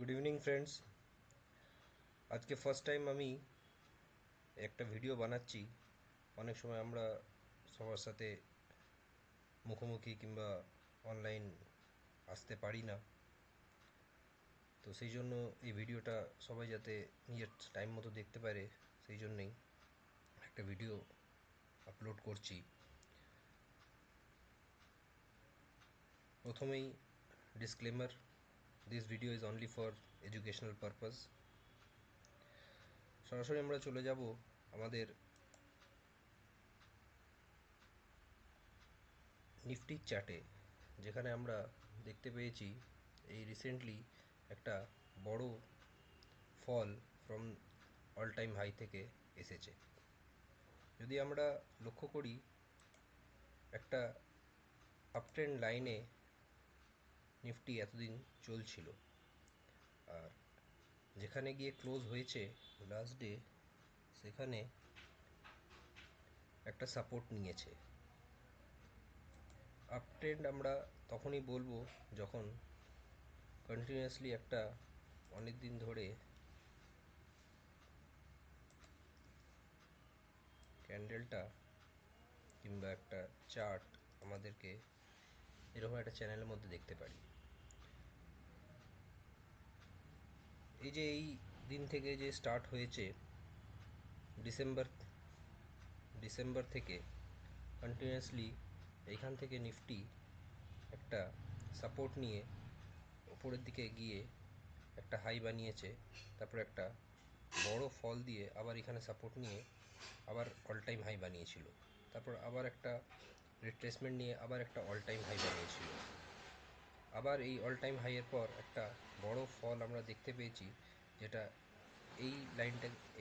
Good evening friends. আজকে first time আমি একটা ভিডিও বানাচ্ছি। অনেক সময় আমরা সবার সাথে মুখোমুখি কিংবা অনলাইন আসতে পারি না, তো সেই জন্য এই ভিডিওটা সবাই যাতে নিজের টাইম মতো দেখতে পারে, সেই জন্যেই একটা ভিডিও আপলোড করছি। প্রথমেই disclaimer, this video is only for educational purpose. সরাসরি আমরা চলে যাব আমাদের নিফটি চার্টে, যেখানে আমরা দেখতে পেয়েছি এই রিসেন্টলি একটা বড় fall from all time high থেকে এসেছে। যদি আমরা লক্ষ্য করি, একটা আপট্রেন্ড লাইনে নিফটি এতদিন চলছিল, আর যেখানে গিয়ে ক্লোজ হয়েছে লাস্ট ডে, সেখানে একটা সাপোর্ট নিয়েছে। আপট্রেন্ড আমরা তখনই বলবো যখন কন্টিনিউয়াসলি একটা অনেক দিন ধরে ক্যান্ডেলটা কিংবা একটা চার্ট আমাদেরকে এরকম একটা চ্যানেলের মধ্যে দেখতে পারি। এই যে এই দিন থেকে যে স্টার্ট হয়েছে, ডিসেম্বর থেকে কন্টিনিউয়াসলি এইখান থেকে নিফটি একটা সাপোর্ট নিয়ে ওপরের দিকে গিয়ে একটা হাই বানিয়েছে, তারপর একটা বড় ফল দিয়ে আবার এখানে সাপোর্ট নিয়ে আবার অল টাইম হাই বানিয়েছিল, তারপর আবার একটা রিট্রেসমেন্ট নিয়ে আবার একটা অল টাইম হাই বানিয়েছিল। আবার এই অল টাইম হাইয়ের পর একটা বড় ফল আমরা দেখতে পেয়েছি, যেটা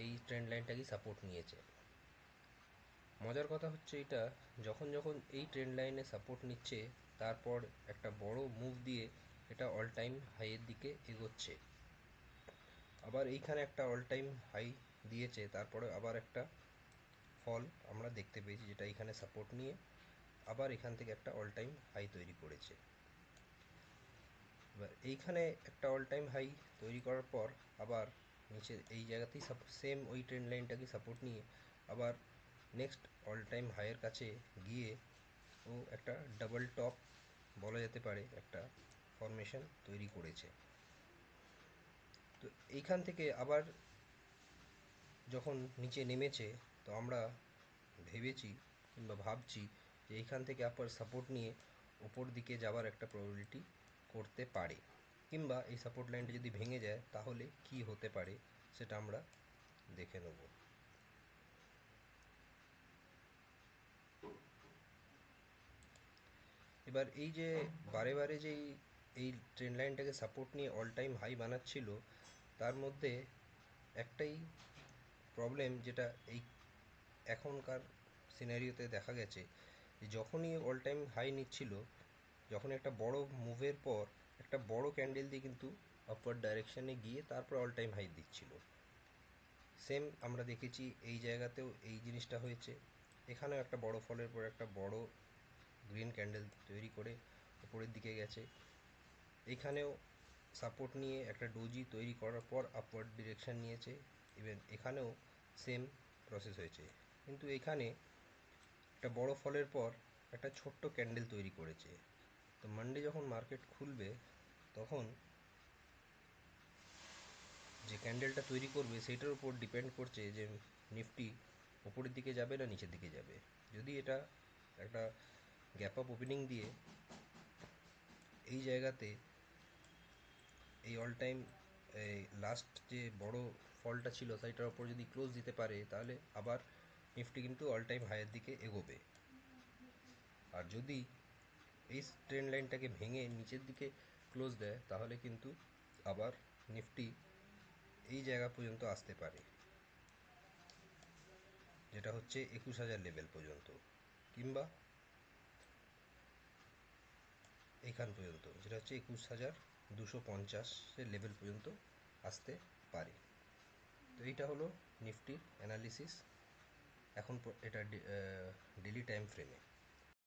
এই ট্রেন্ড লাইনটাকেই সাপোর্ট নিয়েছে। মজার কথা হচ্ছে এটা, যখন যখন এই ট্রেন্ড লাইনে সাপোর্ট নিচ্ছে, তারপর একটা বড় মুভ দিয়ে এটা অল টাইম হাইয়ের দিকে এগোচ্ছে। আবার এইখানে একটা অল টাইম হাই দিয়েছে, তারপরে আবার একটা ফল আমরা দেখতে পেয়েছি, যেটা এখানে সাপোর্ট নিয়ে আবার এখান থেকে একটা অল টাইম হাই তৈরি করেছে। এবার এইখানে একটা অল টাইম হাই তৈরি করার পর আবার নিচে এই জায়গাতেই সেম ওই ট্রেন্ড লাইনটাকে সাপোর্ট নিয়ে আবার নেক্সট অল টাইম হাইয়ের কাছে গিয়ে ও একটা ডাবল টপ বলা যেতে পারে একটা ফরমেশন তৈরি করেছে। তো এইখান থেকে আবার যখন নিচে নেমেছে, তো আমরা ভেবেছি কিংবা ভাবছি যে এইখান থেকে আবার সাপোর্ট নিয়ে ওপর দিকে যাওয়ার একটা প্রবাবিলিটি করতে পারে, কিংবা এই সাপোর্ট লাইনটা যদি ভেঙে যায় তাহলে কি হতে পারে সেটা আমরা দেখে নেব। এবার এই যে বারে বারে যে এই ট্রেন্ড লাইনটাকে সাপোর্ট নিয়ে অল টাইম হাই বানাচ্ছিল, তার মধ্যে একটাই প্রবলেম, যেটা এই এখনকার সিনারিওতে দেখা গেছে, যে যখনই অল টাইম হাই নিচ্ছিল, যখন একটা বড় মুভের পর একটা বড় ক্যান্ডেল দিয়ে কিন্তু আপওয়ার্ড ডাইরেকশানে গিয়ে তারপর অল টাইম হাই দিচ্ছিল। সেম আমরা দেখেছি এই জায়গাতেও এই জিনিসটা হয়েছে। এখানেও একটা বড় ফলের পর একটা বড় গ্রিন ক্যান্ডেল তৈরি করে উপরের দিকে গেছে। এখানেও সাপোর্ট নিয়ে একটা ডোজি তৈরি করার পর আপওয়ার্ড ডিরেকশান নিয়েছে। ইভেন এখানেও সেম প্রসেস হয়েছে, কিন্তু এখানে একটা বড় ফলের পর একটা ছোট্ট ক্যান্ডেল তৈরি করেছে। তো মানডে যখন মার্কেট খুলবে, তখন যে ক্যান্ডেলটা তৈরি করবে সেটার উপর ডিপেন্ড করছে যে নিফটি ওপরের দিকে যাবে না নিচের দিকে যাবে। যদি এটা একটা গ্যাপ আপ ওপেনিং দিয়ে এই জায়গাতে এই অল টাইম লাস্ট যে বড় ফলটা ছিল সেটার ওপর যদি ক্লোজ দিতে পারে, তাহলে আবার নিফটি কিন্তু অল টাইম হাইয়ের দিকে এগোবে। আর যদি এই ট্রেন্ড লাইনটাকে ভেঙে নিচের দিকে ক্লোজ দেয়, তাহলে কিন্তু আবার নিফটি এই জায়গা পর্যন্ত আসতে পারে, যেটা হচ্ছে 21,000 লেভেল পর্যন্ত, কিংবা এইখান পর্যন্ত, যেটা হচ্ছে 21,250 লেভেল পর্যন্ত আসতে পারে। তো এইটা হলো নিফটির অ্যানালিসিস এখন এটা ডেলি টাইম ফ্রেমে।